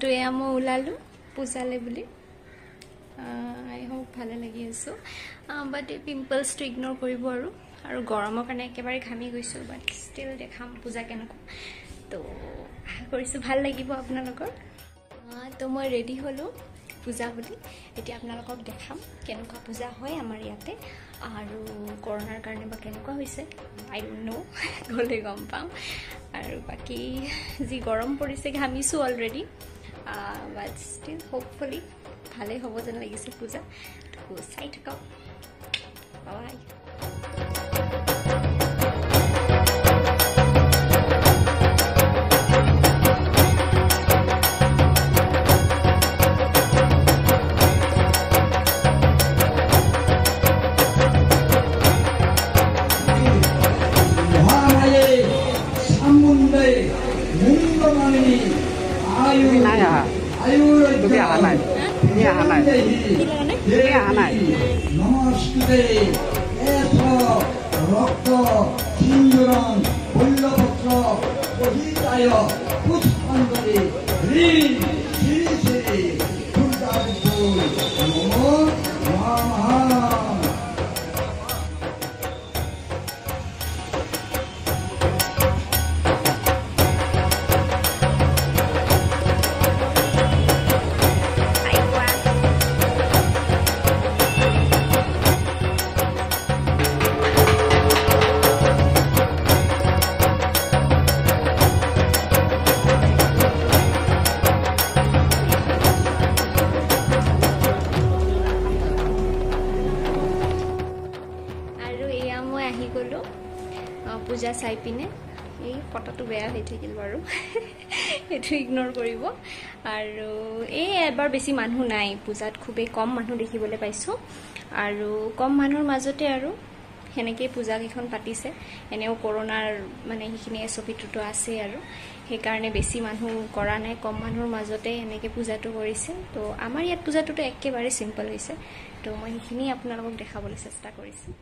তো এয়া মই ওলালোঁ পূজালে বুলি আই হোপ ভালে লাগি আছো বাট এই পিম্পলছটো ইগনোৰ কৰিব আৰু গৰমৰ কাৰণে একেবাৰে ঘামি গৈছোঁ বাট ষ্টিল দেখাম পূজা কেনেকুৱা তো আশা কৰিছোঁ ভাল লাগিব আপোনালোকৰ তো মই ৰেডি হ'লোঁ পূজা বুলি এতিয়া আপোনালোকক দেখাম কেনেকুৱা পূজা হয় আমাৰ ইয়াতে আৰু কৰোনাৰ কাৰণে বা কেনেকুৱা হৈছে আই ডোন্ট নো গ'লে গম পাম আৰু বাকি যি গৰম পৰিছে ঘামিছোঁ অলৰেডি বাট ষ্টিল হোপফুলি ভালেই হ'ব যেন লাগিছে পূজা তো চাই থাকক বাই নমস্তে রক্ত সিন্দুরম বল্লভত্র অহিতায় পুষ্পাঞ্জলি হ্রিং শ্রী শ্রী দুর্গাবিদ্যুল নমো নমঃ পূজা চাই পিনে এই ফটোটো বেয়া হৈ থাকিল বাৰু এটো ইগনোৰ কৰিব আৰু এই এবাৰ বেছি মানুহ নাই পূজাত খুবেই কম মানুহ দেখিবলৈ পাইছোঁ আৰু কম মানুহৰ মাজতে আৰু হেনেকৈ পূজা কেইখন পাতিছে এনেও কৰোনাৰ মানে সেইখিনি এছপিটোতো আছে আৰু সেইকাৰণে বেছি মানুহ কৰা নাই কম মানুহৰ মাজতে এনেকৈ পূজাটো কৰিছে তো আমাৰ ইয়াত পূজাটোতো একেবাৰে সিম্পল হৈছে তো মই সেইখিনি আপোনালোকক দেখাবলৈ চেষ্টা কৰিছোঁ